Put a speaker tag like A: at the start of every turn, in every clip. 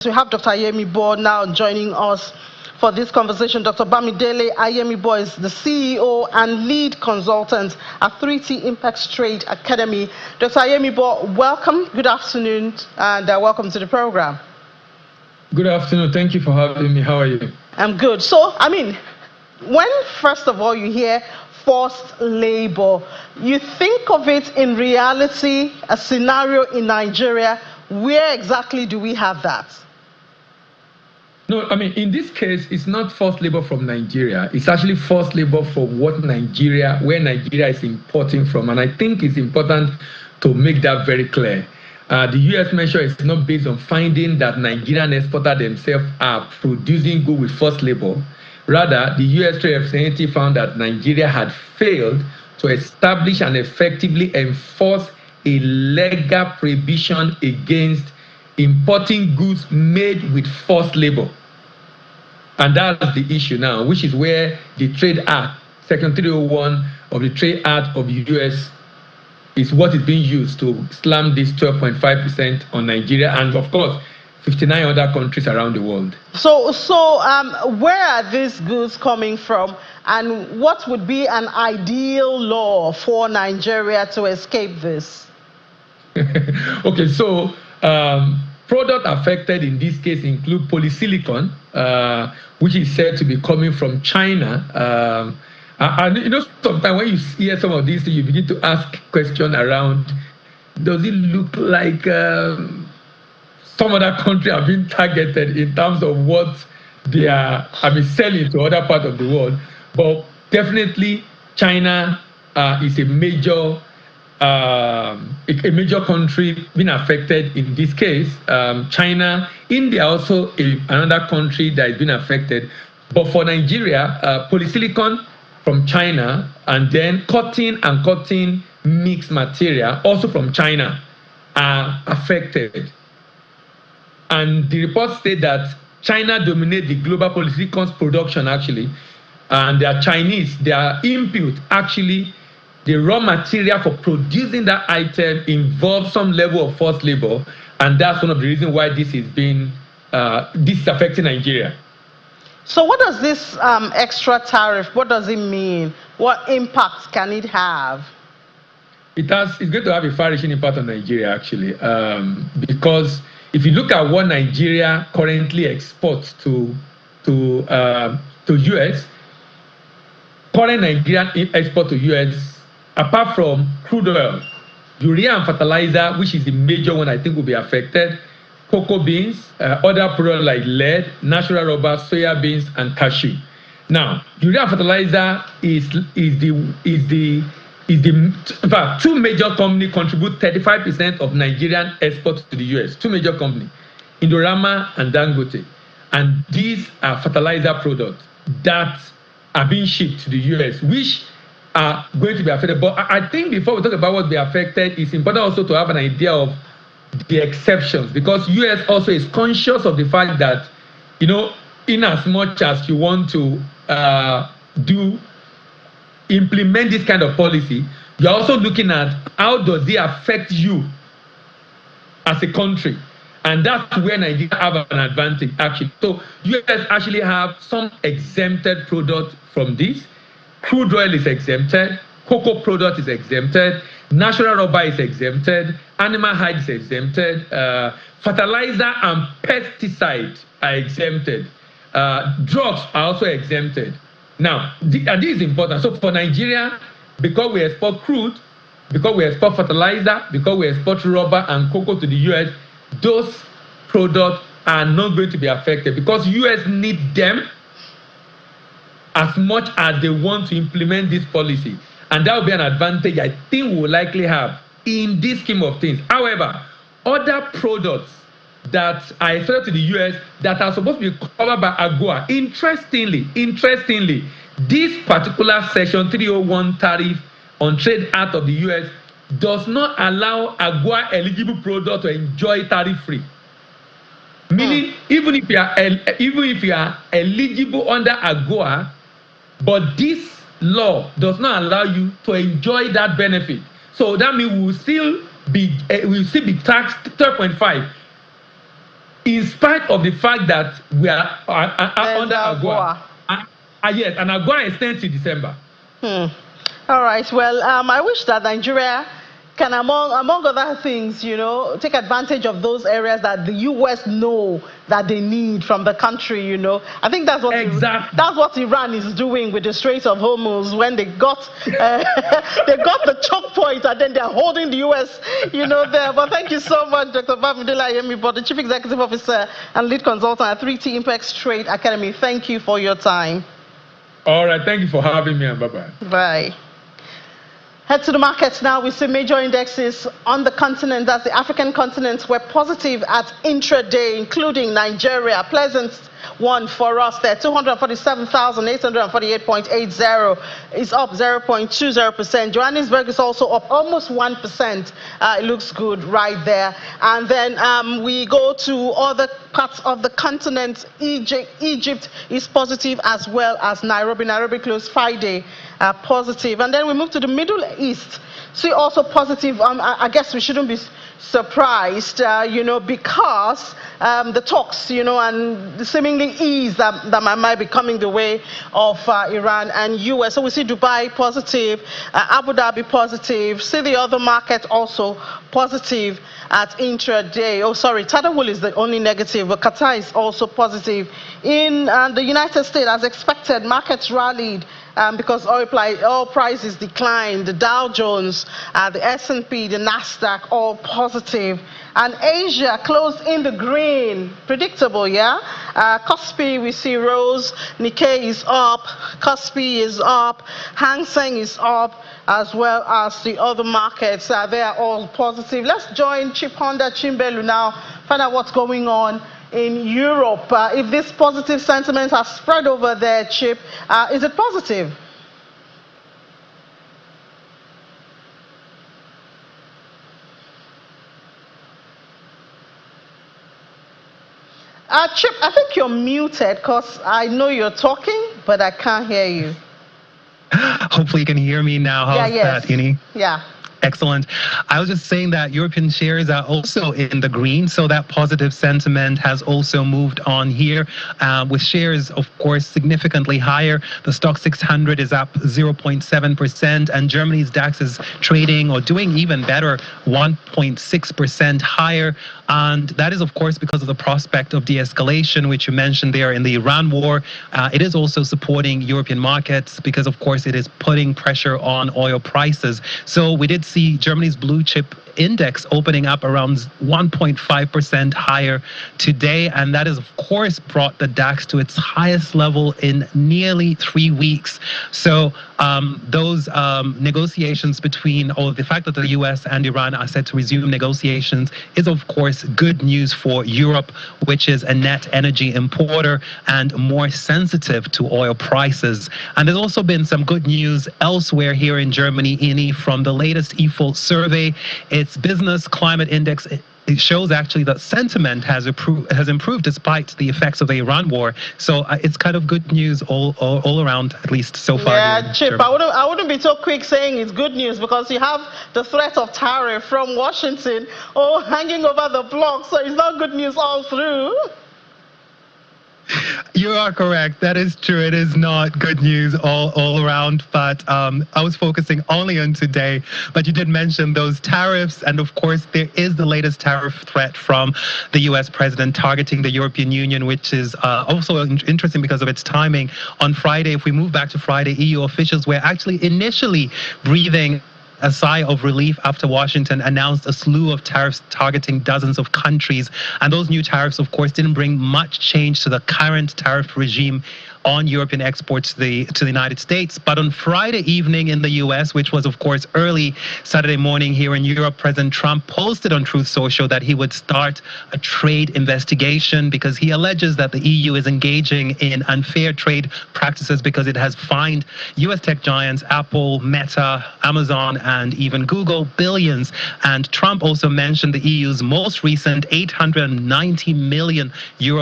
A: We have Dr. Ayemibo now joining us for this conversation. Dr. Bamidele Ayemibo is the CEO and lead consultant at 3T Impact Trade Academy. Dr. Ayemibo, welcome, good afternoon, and welcome to the program.
B: Good afternoon. Thank you for having me. How are you?
A: I'm good. So, when first of all you hear forced labor, you think of it in reality, a scenario in Nigeria. Where exactly do we have that?
B: No, in this case, it's not forced labor from Nigeria. It's actually forced labor from where Nigeria is importing from. And I think it's important to make that very clear. The U.S. measure is not based on finding that Nigerian exporters themselves are producing goods with forced labor. Rather, the U.S. Trade Representative found that Nigeria had failed to establish and effectively enforce a legal prohibition against importing goods made with forced labor. And that's the issue now, which is where the Trade Act, Section 301 of the Trade Act of the U.S. is what is being used to slam this 12.5% on Nigeria and, of course, 59 other countries around the world.
A: So, where are these goods coming from, and what would be an ideal law for Nigeria to escape this?
B: Okay, so products affected in this case include polysilicon, which is said to be coming from China. And sometimes when you hear some of these things, you begin to ask questions around, does it look like some other country have been targeted in terms of what they are selling to other parts of the world? But definitely China is a major country being affected in this case. China, India also another country that has been affected. But for Nigeria, polysilicon from China, and then cotton mixed material also from China are affected. And the report state that China dominates the global polysilicon production actually, and they are Chinese. Their input actually, the raw material for producing that item involves some level of forced labor, and that's one of the reasons why this is affecting Nigeria.
A: So what does this extra tariff, what does it mean? What impact can it have?
B: It's going to have a far-reaching impact on Nigeria actually, because if you look at what Nigeria currently exports to US, current Nigerian export to US, apart from crude oil, urea and fertilizer, which is the major one I think will be affected, cocoa beans, other products like lead, natural rubber, soya beans, and cashew. Now, urea and fertilizer in fact, two major companies contribute 35% of Nigerian exports to the US. Two major companies, Indorama and Dangote. And these are fertilizer products that are being shipped to the US, which are going to be affected. But I think before we talk about what will be affected, it's important also to have an idea of the exceptions, because US also is conscious of the fact that, in as much as you want to implement this kind of policy, you're also looking at how does it affect you as a country. And that's where Nigeria have an advantage, actually. So US actually have some exempted products from this. Crude oil is exempted, cocoa product is exempted, natural rubber is exempted, animal hide is exempted, fertilizer and pesticides are exempted. Drugs are also exempted. Now, this is important. So for Nigeria, because we export crude, because we export fertilizer, because we export rubber and cocoa to the US, those products are not going to be affected because US need them as much as they want to implement this policy. And that will be an advantage I think we will likely have in this scheme of things. However, other products that are exported to the US that are supposed to be covered by AGOA, interestingly, this particular Section 301 tariff on Trade Act of the US does not allow AGOA eligible products to enjoy tariff-free. Meaning, even if you are eligible under AGOA, but this law does not allow you to enjoy that benefit. So that means we will still be taxed 12.5. in spite of the fact that we are under AGOA. Yes, and AGOA extends to December.
A: All right. Well, I wish that Nigeria can, among other things, take advantage of those areas that the U.S. know that they need from the country. I think that's what that's what Iran is doing with the Strait of Hormuz when they got the choke point and then they're holding the U.S. there. But thank you so much, Dr. Bamidele Ayemibo, the Chief Executive Officer and Lead Consultant at 3T Impact Trade Academy. Thank you for your time.
B: All right. Thank you for having me, and bye-bye.
A: Bye. Head to the markets now. We see major indexes on the continent, that's the African continent, were positive at intraday, including Nigeria. Pleasant one for us there. 247,848.80 is up 0.20%. Johannesburg is also up almost 1%. It looks good right there. And then we go to other parts of the continent. Egypt is positive, as well as Nairobi. Nairobi closed Friday positive. And then we move to the Middle East. See, also positive. I guess we shouldn't be surprised, because the talks, and the seemingly ease that might be coming the way of Iran and US. So we see Dubai positive, Abu Dhabi positive. See the other market also positive at intraday. Oh, sorry, Tadawul is the only negative, but Qatar is also positive. In the United States, as expected, markets rallied because oil prices declined. The Dow Jones, the S&P, the Nasdaq, all positive. And Asia closed in the green. Predictable, yeah? Kospi, we see rose. Nikkei is up. Kospi is up. Hang Seng is up, as well as the other markets. They are all positive. Let's join Chief Honda Chimbelu now, find out what's going on in Europe. If this positive sentiment has spread over there, Chip, is it positive? Chip, I think you're muted because I know you're talking, but I can't hear you.
C: Hopefully you can hear me now. How's that, Uni?
A: Yeah.
C: Excellent. I was just saying that European shares are also in the green, so that positive sentiment has also moved on here, with shares, of course, significantly higher. The stock 600 is up 0.7%, and Germany's DAX is trading or doing even better, 1.6% higher. And that is, of course, because of the prospect of de-escalation, which you mentioned there in the Iran war. It is also supporting European markets because, of course, it is putting pressure on oil prices. So we did see Germany's blue chip index opening up around 1.5% higher today, and that has, of course, brought the DAX to its highest level in nearly 3 weeks. So those negotiations between, or the fact that the US and Iran are set to resume negotiations is, of course, good news for Europe, which is a net energy importer and more sensitive to oil prices. And there's also been some good news elsewhere here in Germany, Ini, from the latest EFOL survey. Its business climate index, it shows actually that sentiment has improved despite the effects of the Iran war. So it's kind of good news all around, at least so far.
A: Yeah, Chip, I wouldn't be so quick saying it's good news because you have the threat of tariff from Washington hanging over the block. So it's not good news all through.
C: You are correct. That is true. It is not good news all around, but I was focusing only on today. But you did mention those tariffs, and of course, there is the latest tariff threat from the US president targeting the European Union, which is also interesting because of its timing. On Friday, if we move back to Friday, EU officials were actually initially breathing a sigh of relief after Washington announced a slew of tariffs targeting dozens of countries. And those new tariffs, of course, didn't bring much change to the current tariff regime on European exports to the United States. But on Friday evening in the US, which was, of course, early Saturday morning here in Europe, President Trump posted on Truth Social that he would start a trade investigation because he alleges that the EU is engaging in unfair trade practices because it has fined US tech giants Apple, Meta, Amazon, and even Google billions. And Trump also mentioned the EU's most recent €890 million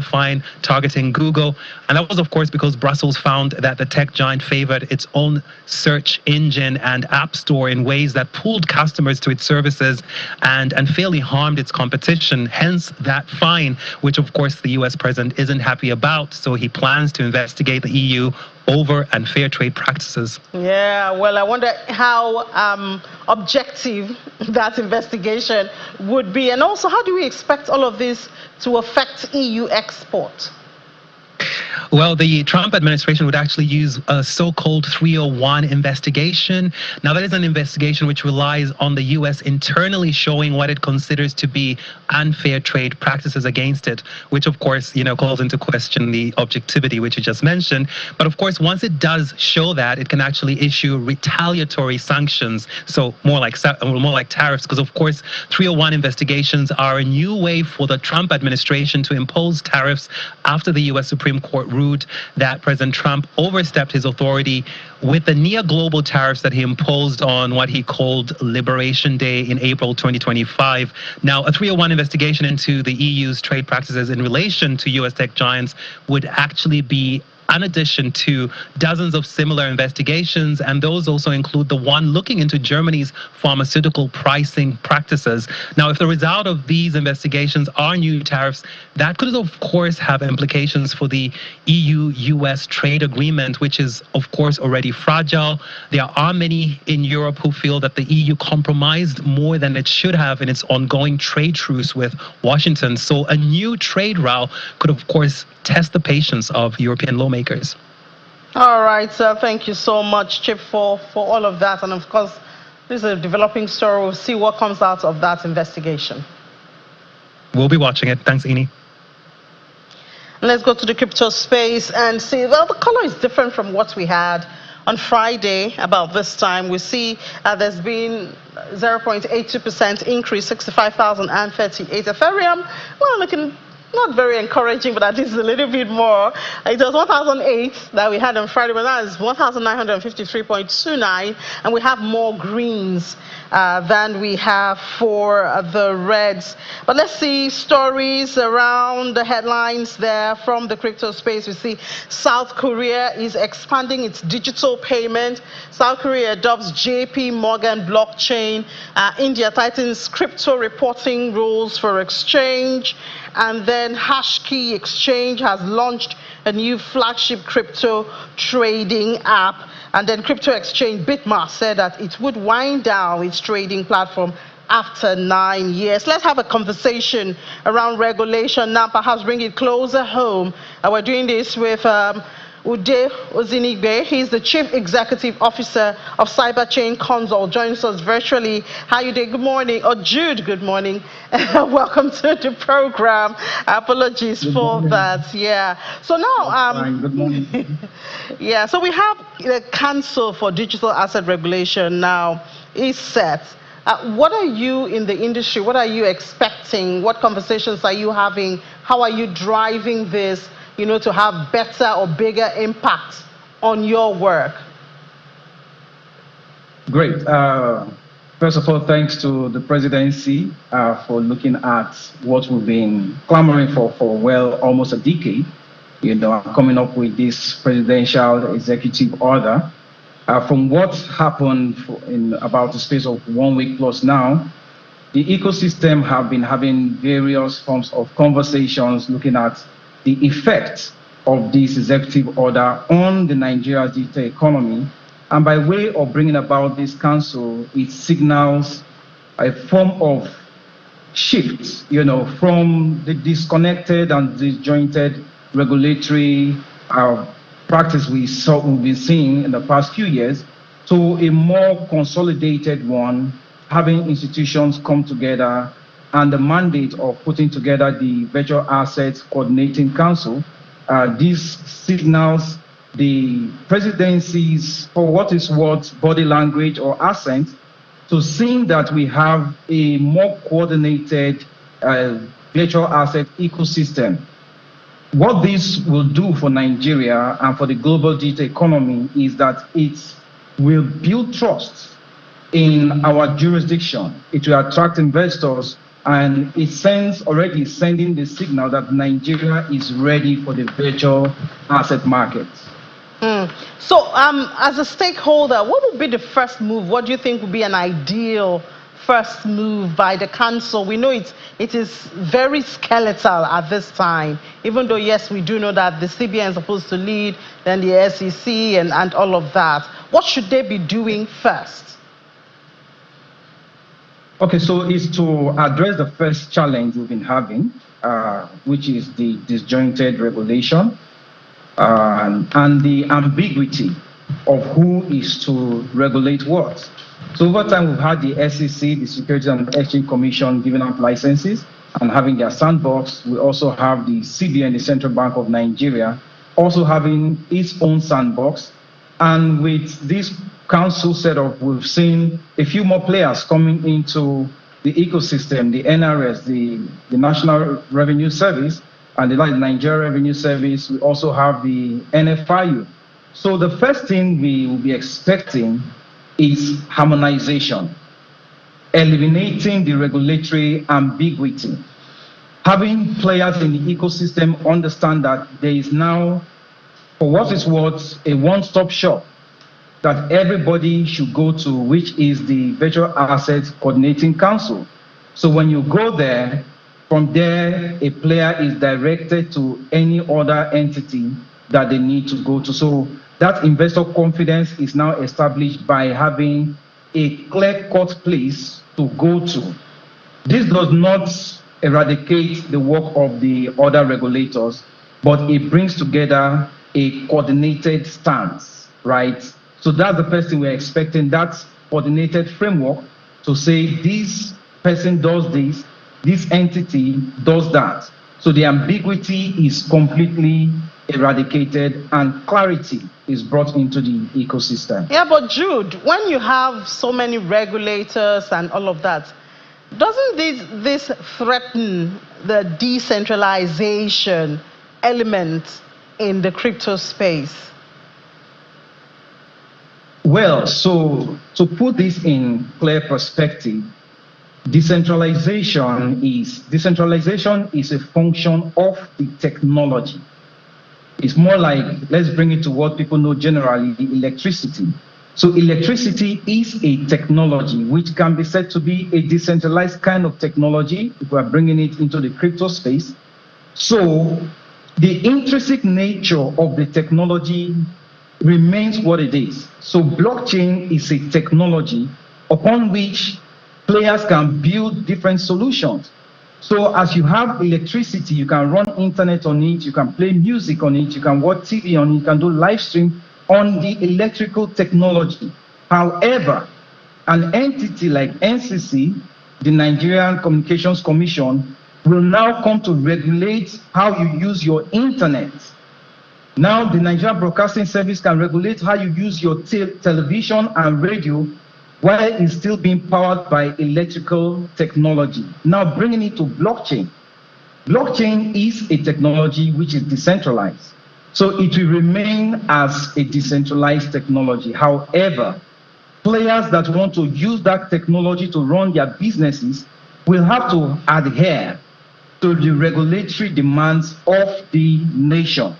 C: fine targeting Google. And that was, of course, because because Brussels found that the tech giant favored its own search engine and app store in ways that pulled customers to its services and fairly harmed its competition. Hence that fine, which of course the US president isn't happy about. So he plans to investigate the EU over unfair trade practices.
A: Yeah, well, I wonder how objective that investigation would be. And also, how do we expect all of this to affect EU export?
C: Well, the Trump administration would actually use a so-called 301 investigation. Now, that is an investigation which relies on the U.S. internally showing what it considers to be unfair trade practices against it, which, of course, calls into question the objectivity which you just mentioned. But, of course, once it does show that, it can actually issue retaliatory sanctions, so more like tariffs, because, of course, 301 investigations are a new way for the Trump administration to impose tariffs after the U.S. Supreme Court ruled that President Trump overstepped his authority with the near global tariffs that he imposed on what he called Liberation Day in April 2025. Now, a 301 investigation into the EU's trade practices in relation to U.S. tech giants would actually be in addition to dozens of similar investigations, and those also include the one looking into Germany's pharmaceutical pricing practices. Now, if the result of these investigations are new tariffs, that could, of course, have implications for the EU-US trade agreement, which is, of course, already fragile. There are many in Europe who feel that the EU compromised more than it should have in its ongoing trade truce with Washington. So a new trade row could, of course, test the patience of European lawmakers.
A: All right, sir. Thank you so much, Chip, for all of that. And of course, this is a developing story. We'll see what comes out of that investigation.
C: We'll be watching it. Thanks, Ini.
A: Let's go to the crypto space and see. Well, the color is different from what we had on Friday about this time. We see there's been 0.82% increase, 65,038. Ethereum, well, looking not very encouraging, but at least a little bit more. It was 1,008 that we had on Friday, but now it's 1,953.29, and we have more greens than we have for the reds. But let's see stories around the headlines there from the crypto space. We see South Korea is expanding its digital payment. South Korea adopts JP Morgan blockchain. India tightens crypto reporting rules for exchange. And then Hashkey Exchange has launched a new flagship crypto trading app. And then crypto exchange Bitmas said that it would wind down its trading platform after 9 years. Let's have a conversation around regulation now, perhaps bring it closer home. We're doing this with Ude Ozinigbe. He's the Chief Executive Officer of Cyberchain Consult, joins us virtually. How you doing? Good morning. Or Jude, good morning. Welcome to the program. Apologies for that. Yeah. So now,
D: good morning.
A: yeah, so we have the Council for Digital Asset Regulation now is set. What are you in the industry? What are you expecting? What conversations are you having? How are you driving this, to have better or bigger impact on your work?
D: Great. First of all, thanks to the presidency for looking at what we've been clamoring for well, almost a decade, coming up with this presidential executive order. From what happened in about the space of 1 week plus now, the ecosystem have been having various forms of conversations looking at the effect of this executive order on the Nigeria's digital economy. And by way of bringing about this council, it signals a form of shift, from the disconnected and disjointed regulatory practice we've been seeing in the past few years to a more consolidated one, having institutions come together and the mandate of putting together the Virtual Assets Coordinating Council. This signals the presidency's, for what is what, body language or assent to seeing that we have a more coordinated virtual asset ecosystem. What this will do for Nigeria and for the global digital economy is that it will build trust in our jurisdiction. It will attract investors and it already sending the signal that Nigeria is ready for the virtual asset market.
A: So, as a stakeholder, what would be the first move? What do you think would be an ideal first move by the council? We know it is very skeletal at this time, even though, yes, we do know that the CBN is supposed to lead, then the SEC and all of that. What should they be doing first?
D: Okay, so it's to address the first challenge we've been having, which is the disjointed regulation and the ambiguity of who is to regulate what. So over time, we've had the SEC, the Securities and Exchange Commission, giving out licenses and having their sandbox. We also have the CBN, the Central Bank of Nigeria, also having its own sandbox. And with this council setup, we've seen a few more players coming into the ecosystem, the NRS, the National Revenue Service, and the Nigeria Revenue Service. We also have the NFIU. So the first thing we will be expecting is harmonization, eliminating the regulatory ambiguity, having players in the ecosystem understand that there is now, for what it's worth, a one-stop shop that everybody should go to, which is the Virtual Assets Coordinating Council. So when you go there, from there, a player is directed to any other entity that they need to go to. So that investor confidence is now established by having a clear-cut place to go to. This does not eradicate the work of the other regulators, but it brings together a coordinated stance, right? So that's the first thing we're expecting, that coordinated framework to say this person does this entity does that. So the ambiguity is completely eradicated and clarity is brought into the ecosystem.
A: Yeah, but Jude, when you have so many regulators and all of that, doesn't this threaten the decentralization element in the crypto space?
D: Well, so to put this in clear perspective, decentralization is a function of the technology. It's more like, let's bring it to what people know generally, electricity. So electricity is a technology which can be said to be a decentralized kind of technology if we are bringing it into the crypto space. So the intrinsic nature of the technology remains what it is. So blockchain is a technology upon which players can build different solutions. So as you have electricity, you can run internet on it, you can play music on it, you can watch TV on it, you can do live stream on the electrical technology. However, an entity like NCC, the Nigerian Communications Commission, will now come to regulate how you use your internet. Now the Nigerian Broadcasting Service can regulate how you use your television and radio while it's still being powered by electrical technology. Now bringing it to blockchain. Blockchain is a technology which is decentralized. So it will remain as a decentralized technology. However, players that want to use that technology to run their businesses will have to adhere to the regulatory demands of the nation.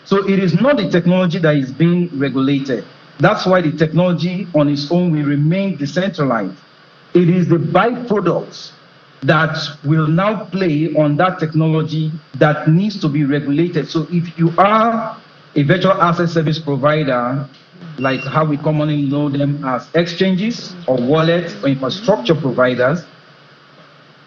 D: So it is not the technology that is being regulated. That's why the technology on its own will remain decentralized. It is the byproducts that will now play on that technology that needs to be regulated. So if you are a virtual asset service provider, like how we commonly know them as exchanges or wallets or infrastructure providers,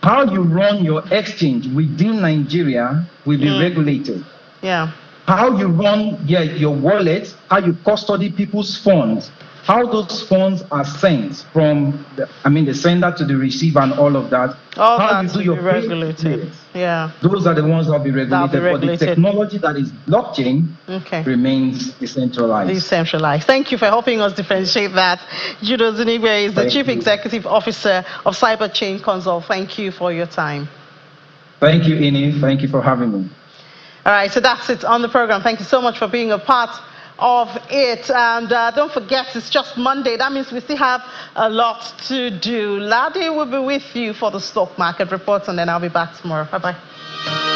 D: how you run your exchange within Nigeria will be regulated.
A: Yeah.
D: How you run your wallet, how you custody people's funds, how those funds are sent from the sender to the receiver and all of that.
A: All
D: how
A: that
D: you do
A: will
D: your
A: be regulated. Yeah.
D: Those are the ones that will be regulated. But the technology that is blockchain remains decentralized.
A: Decentralized. Thank you for helping us differentiate that. Judo Zinigwe is the Chief Executive Officer of Cyberchain Consult. Thank you for your time.
D: Thank you, Ini. Thank you for having me.
A: All right, so that's it on the program. Thank you so much for being a part of it. And don't forget, it's just Monday. That means we still have a lot to do. Ladi will be with you for the stock market reports, and then I'll be back tomorrow. Bye-bye.